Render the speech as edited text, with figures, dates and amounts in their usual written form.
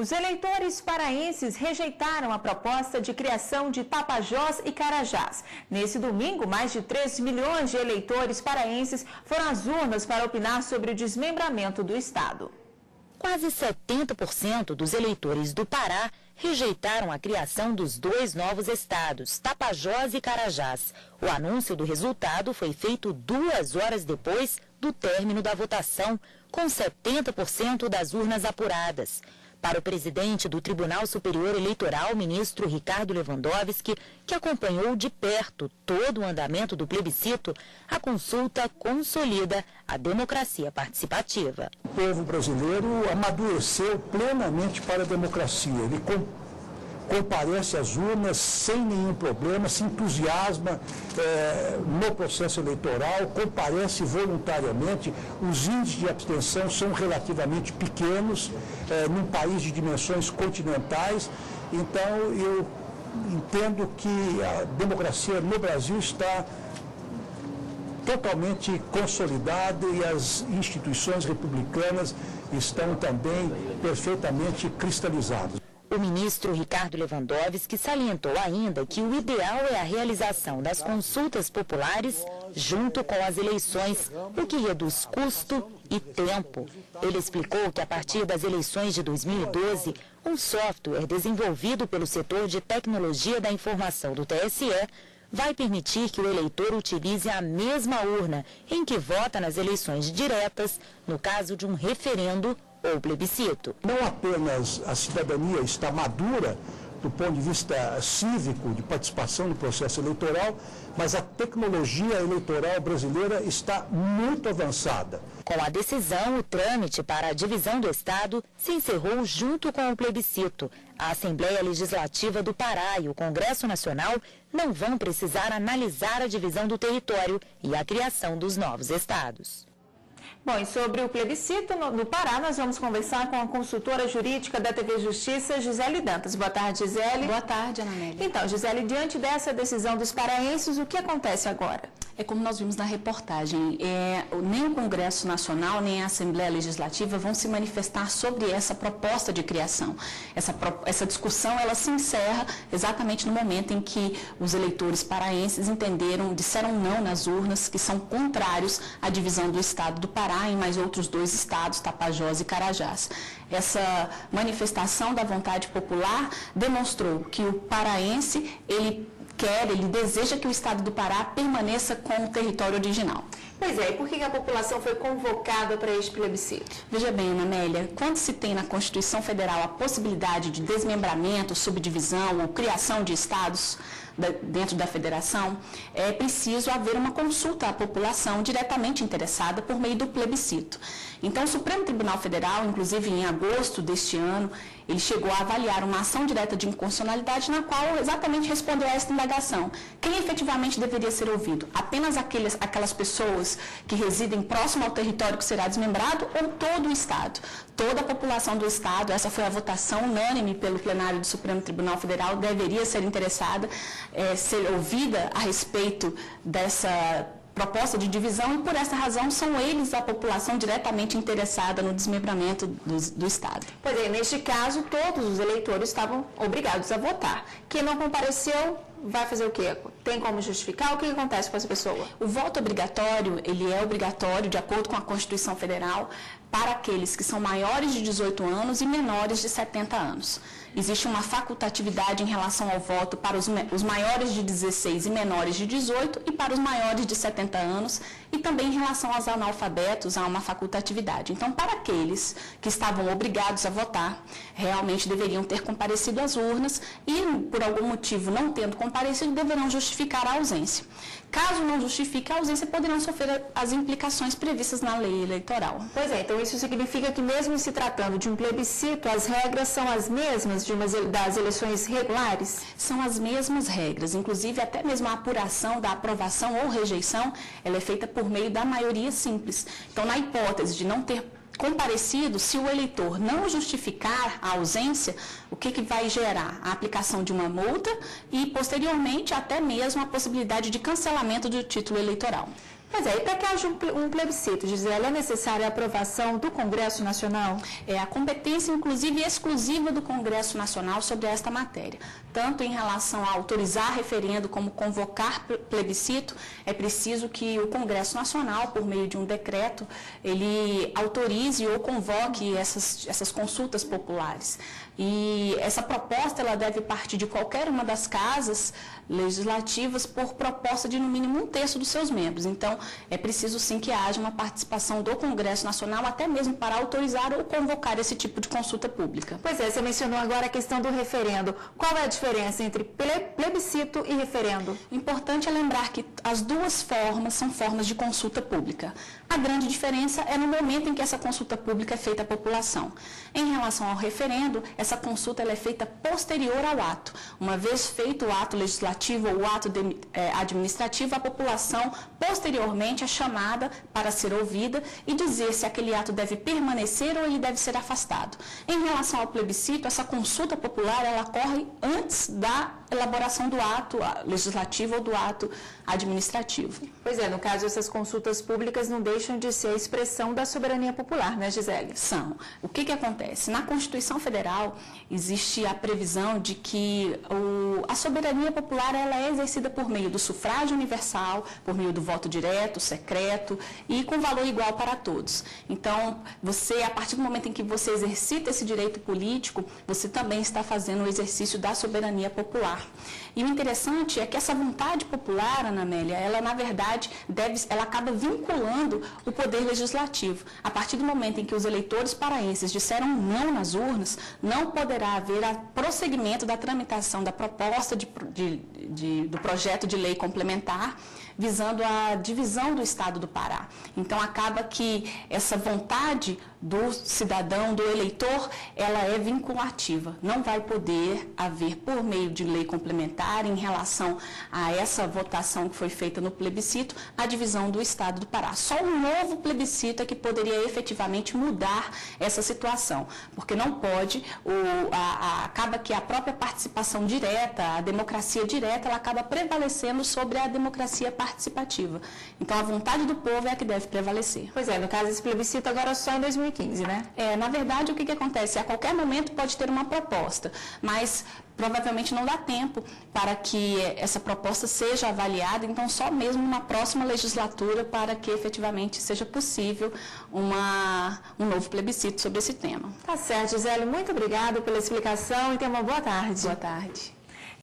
Os eleitores paraenses rejeitaram a proposta de criação de Tapajós e Carajás. Nesse domingo, mais de 3 milhões de eleitores paraenses foram às urnas para opinar sobre o desmembramento do estado. Quase 70% dos eleitores do Pará rejeitaram a criação dos 2 novos estados, Tapajós e Carajás. O anúncio do resultado foi feito 2 horas depois do término da votação, com 70% das urnas apuradas. Para o presidente do Tribunal Superior Eleitoral, ministro Ricardo Lewandowski, que acompanhou de perto todo o andamento do plebiscito, a consulta consolida a democracia participativa. O povo brasileiro amadureceu plenamente para a democracia. Ele comparece às urnas sem nenhum problema, se entusiasma no processo eleitoral, comparece voluntariamente. Os índices de abstenção são relativamente pequenos, num país de dimensões continentais. Então, eu entendo que a democracia no Brasil está totalmente consolidada e as instituições republicanas estão também perfeitamente cristalizadas. O ministro Ricardo Lewandowski salientou ainda que o ideal é a realização das consultas populares junto com as eleições, o que reduz custo e tempo. Ele explicou que a partir das eleições de 2012, um software desenvolvido pelo setor de tecnologia da informação do TSE vai permitir que o eleitor utilize a mesma urna em que vota nas eleições diretas, no caso de um referendo ou plebiscito. Não apenas a cidadania está madura do ponto de vista cívico, de participação no processo eleitoral, mas a tecnologia eleitoral brasileira está muito avançada. Com a decisão, o trâmite para a divisão do estado se encerrou junto com o plebiscito. A Assembleia Legislativa do Pará e o Congresso Nacional não vão precisar analisar a divisão do território e a criação dos novos estados. Bom, e sobre o plebiscito no Pará, nós vamos conversar com a consultora jurídica da TV Justiça, Gisele Dantas. Boa tarde, Gisele. Boa tarde, Ana Amélia. Então, Gisele, diante dessa decisão dos paraenses, o que acontece agora? É como nós vimos na reportagem, nem o Congresso Nacional, nem a Assembleia Legislativa vão se manifestar sobre essa proposta de criação. Essa discussão, ela se encerra exatamente no momento em que os eleitores paraenses disseram não nas urnas, que são contrários à divisão do estado do Pará em mais outros 2 estados, Tapajós e Carajás. Essa manifestação da vontade popular demonstrou que o paraense, ele deseja que o estado do Pará permaneça com o território original. Pois é, e por que a população foi convocada para este plebiscito? Veja bem, Ana Amélia, quando se tem na Constituição Federal a possibilidade de desmembramento, subdivisão ou criação de estados dentro da federação, é preciso haver uma consulta à população diretamente interessada por meio do plebiscito. Então, o Supremo Tribunal Federal, inclusive em agosto deste ano, ele chegou a avaliar uma ação direta de inconstitucionalidade na qual exatamente respondeu a esta indagação. Quem efetivamente deveria ser ouvido? Apenas aquelas pessoas que residem próximo ao território que será desmembrado ou todo o Estado? Toda a população do Estado, essa foi a votação unânime pelo plenário do Supremo Tribunal Federal, deveria ser interessada, ser ouvida a respeito dessa proposta de divisão, e por essa razão são eles, a população, diretamente interessada no desmembramento do Estado. Pois é, neste caso, todos os eleitores estavam obrigados a votar. Quem não compareceu vai fazer o quê? Tem como justificar? O que acontece com essa pessoa? O voto obrigatório, ele é obrigatório, de acordo com a Constituição Federal, para aqueles que são maiores de 18 anos e menores de 70 anos. Existe uma facultatividade em relação ao voto para os maiores de 16 e menores de 18 e para os maiores de 70 anos, e também em relação aos analfabetos há uma facultatividade. Então, para aqueles que estavam obrigados a votar, realmente deveriam ter comparecido às urnas e, por algum motivo não tendo comparecido, deverão justificar a ausência. Caso não justifique a ausência, poderão sofrer as implicações previstas na lei eleitoral. Pois é, então isso significa que mesmo se tratando de um plebiscito, as regras são as mesmas das eleições regulares? São as mesmas regras, inclusive até mesmo a apuração da aprovação ou rejeição, ela é feita por meio da maioria simples. Então, na hipótese de não ter comparecido, se o eleitor não justificar a ausência, o que vai gerar? A aplicação de uma multa e, posteriormente, até mesmo a possibilidade de cancelamento do título eleitoral. Pois é, e para que haja um plebiscito, Gisele, é necessária a aprovação do Congresso Nacional? É a competência, inclusive, exclusiva do Congresso Nacional sobre esta matéria. Tanto em relação a autorizar referendo como convocar plebiscito, é preciso que o Congresso Nacional, por meio de um decreto, ele autorize ou convoque essas consultas populares. E essa proposta ela deve partir de qualquer uma das casas legislativas por proposta de no mínimo 1/3 dos seus membros. Então, é preciso sim que haja uma participação do Congresso Nacional, até mesmo para autorizar ou convocar esse tipo de consulta pública. Pois é, você mencionou agora a questão do referendo. Qual é a diferença entre plebiscito e referendo? Importante é lembrar que as duas formas são formas de consulta pública. A grande diferença é no momento em que essa consulta pública é feita à população. Em relação ao referendo, essa consulta ela é feita posterior ao ato. Uma vez feito o ato legislativo ou o ato administrativo, a população posteriormente é chamada para ser ouvida e dizer se aquele ato deve permanecer ou ele deve ser afastado. Em relação ao plebiscito, essa consulta popular ela ocorre antes da elaboração do ato legislativo ou do ato administrativo. Pois é, no caso, essas consultas públicas não deixam de ser a expressão da soberania popular, né, Gisele? São. O que acontece? Na Constituição Federal existe a previsão de que a soberania popular ela é exercida por meio do sufrágio universal, por meio do voto direto, secreto e com valor igual para todos. Então, a partir do momento em que você exercita esse direito político, você também está fazendo o exercício da soberania popular. E o interessante é que essa vontade popular, Ana Amélia, ela na verdade ela acaba vinculando o poder legislativo. A partir do momento em que os eleitores paraenses disseram não nas urnas, não poderá haver prosseguimento da tramitação da proposta do projeto de lei complementar visando a divisão do Estado do Pará. Então, acaba que essa vontade do cidadão, do eleitor, ela é vinculativa. Não vai poder haver, por meio de lei complementar, em relação a essa votação que foi feita no plebiscito, a divisão do Estado do Pará. Só um novo plebiscito é que poderia efetivamente mudar essa situação, porque não pode, acaba que a própria participação direta, a democracia direta, ela acaba prevalecendo sobre a democracia participativa. Então, a vontade do povo é a que deve prevalecer. Pois é, no caso, esse plebiscito agora só em 2015, né? Na verdade, o que acontece? A qualquer momento pode ter uma proposta, mas provavelmente não dá tempo para que essa proposta seja avaliada, então só mesmo uma próxima legislatura para que efetivamente seja possível um novo plebiscito sobre esse tema. Tá certo, Gisele, muito obrigada pela explicação e tenha uma boa tarde. Boa tarde.